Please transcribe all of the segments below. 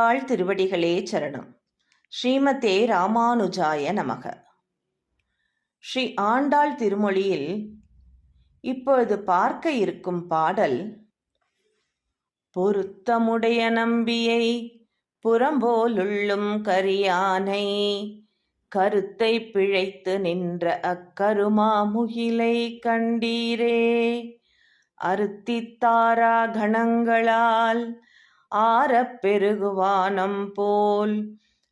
ஆண்டாள் திருவடிகளே சரணம். ஸ்ரீமதே ராமானுஜாய நமக. ஸ்ரீ ஆண்டாள் திருமொழியில் இப்பொழுது பார்க்க இருக்கும் பாடல், பொருத்தமுடைய நம்பியை புறம்போலுள்ளும் கரியானை கருத்தை பிழைத்து நின்ற அக்கருமாமுகிலை கண்டீரே. அருத்தித்தாரா கணங்களால் ஆரப் பெருகுவானம் போல்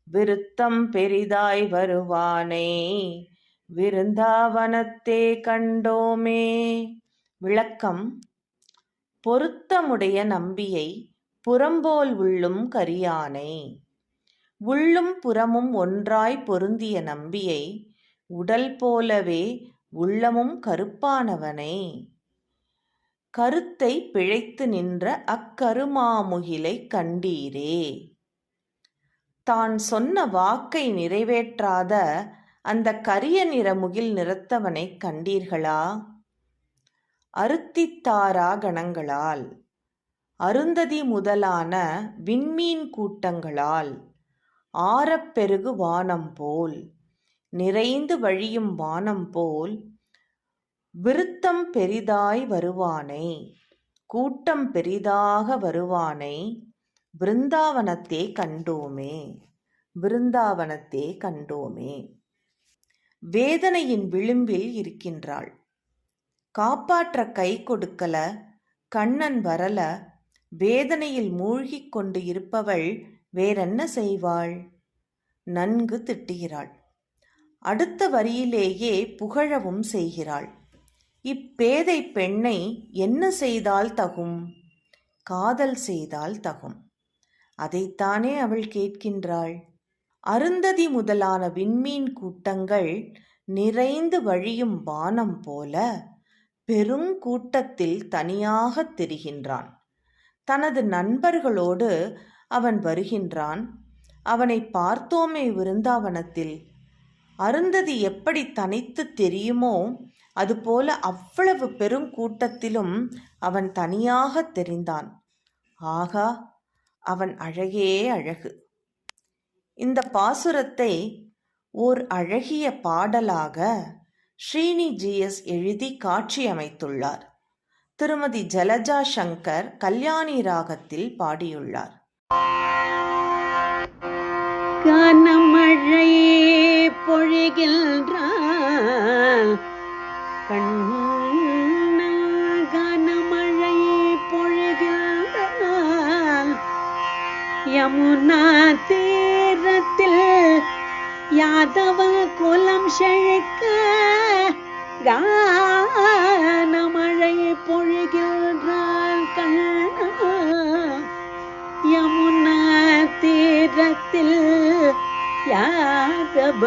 விருத்தம் பெரிதாய் வருவானை விருந்தாவனத்தே கண்டோமே. விளக்கம்: பொருத்தமுடைய நம்பியை புறம்போல் உள்ளும் கரியானை. உள்ளும் புறமும் ஒன்றாய் பொருந்திய நம்பியை உடல் போலவே உள்ளமும் கருப்பானவனை கருத்தை பிழைத்து நின்ற அக்கருமாமுகிலை கண்டீரே. தான் சொன்ன வாக்கை நிறைவேற்றாத அந்த கரிய நிற முகில் நிறத்தவனை கண்டீர்களா? அருத்தித்தாரா கணங்களால், அருந்ததி முதலான விண்மீன் கூட்டங்களால், ஆரப்பெருகு வானம் போல், நிறைந்து வழியும் வானம் போல், விருத்தம் பெரிதாய் வருவானை, கூட்டம் பெரிதாக வருவானை விருந்தாவனத்தே கண்டோமே. விருந்தாவனத்தே கண்டோமே. வேதனையின் விளிம்பில் இருக்கின்றாள். காப்பாற்ற கை கொடுக்கல, கண்ணன் வரல, வேதனையில் மூழ்கிக் கொண்டு இருப்பவள் வேறென்ன செய்வாள்? நன்கு திட்டுகிறாள். அடுத்த வரியிலேயே புகழவும் செய்கிறாள். இப்பேதை பெண்ணை என்ன செய்தால் தகும்? காதல் செய்தால் தகும். அதைத்தானே அவள் கேட்கின்றாள். அருந்ததி முதலான விண்மீன் கூட்டங்கள் நிறைந்து வழியும் வானம் போல பெருங்கூட்டத்தில் தனியாக தெரிகின்றான். தனது நண்பர்களோடு அவன் வருகின்றான். அவனை பார்த்தோமே விருந்தாவனத்தில். அருந்ததி எப்படி தனித்து தெரியுமோ அதுபோல அவ்வளவு பெருங்கூட்டத்திலும் அவன் தனியாக தெரிந்தான். ஆகா, அவன் அழகே அழகு. இந்த பாசுரத்தை ஓர் அழகிய பாடலாக ஸ்ரீனி ஜி.எஸ். எழுதி காட்சி அமைத்துள்ளார். திருமதி ஜலஜா சங்கர் கல்யாணி ராகத்தில் பாடியுள்ளார். கனமழையே பொழிகின்றான் கனமழையே பொழிகின்றான் யமுனா தீரத்தில் யாதவ குலம் செழிக்க கனமழை பொழிகின்றான் கண்ணா. யமுனா தீரத்தில் யாதவ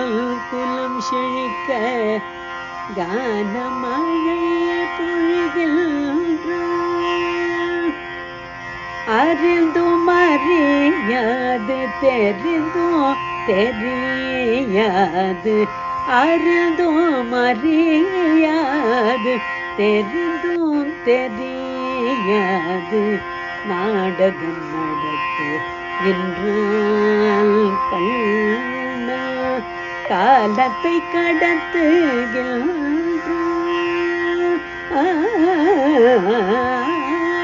குலம் செழிக்க கனமழை பொழிகின்றான். அறிந்தும் அறியாது தெரிந்தும் தெரியாது, அறிந்தும் அறியாது தெரிந்தும் தெரியாது நாடகம் நடத்துகின்றான் கண்ணா. காலத்தை கடத்துகின்றான்.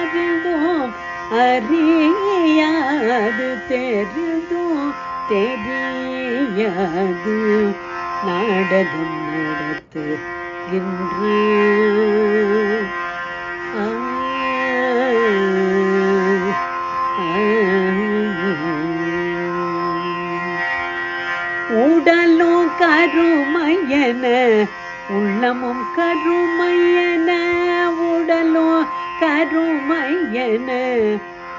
அறிந்தும் அறியாது தெரிந்தும் தெரியாது நாடகம் நடத்துகின்றான். உடலும் கருமையன உள்ளமும் கருமையன, உடலும் கருமையன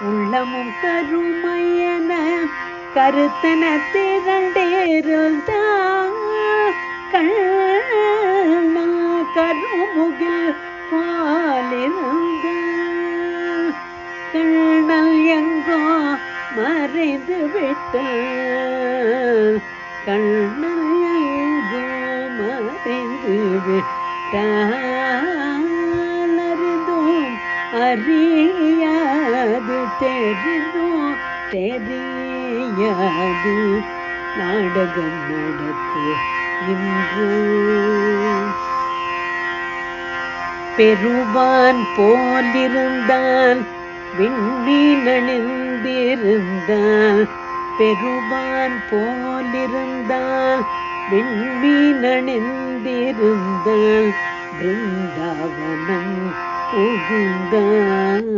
உள்ளமும் கருமையன கருத்தன திரண்டேருந்தான் கண்ணா. கருமுகில் போலிருந்த கண்ணல் எங்கோ மறைந்து விட்டான். கண்ணல் எங்கோ மறைந்து விட்டான். அறிந்தும் அறியாது தெரிந்தும் தெரியாது தெரியாது நாடகம் நடத்துகின்ற பெருவான் போலிருந்தால் விண்மீன் அணிந்திருந்தால் பெருவான் போலிருந்தால் விண்மீன் அணிந்திருந்தால் பிருந்தாவனம் புகுந்தால்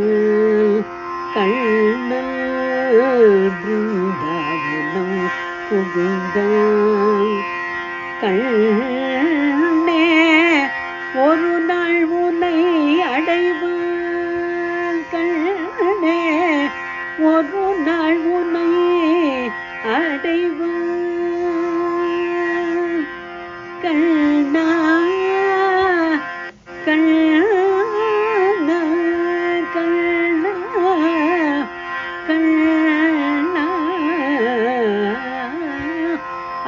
கண்ணல் பிருந்தாவனம் புகுந்தால் கண்ணே ஒரு நாள் உனை அடைவான் கண்ணே ஒரு நாள் உனை அடைவான் கண்ணா கண்ணா கண்ணா கண்ணா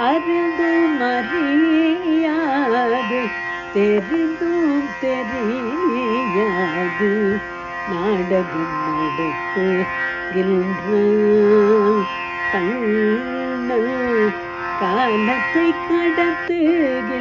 அறிந்தும் அறியாது தெரிந்தும் தெரியாது நாடகம் நடத்துகின்ற கண்ணல் காலத்தை கடத்துகின்ற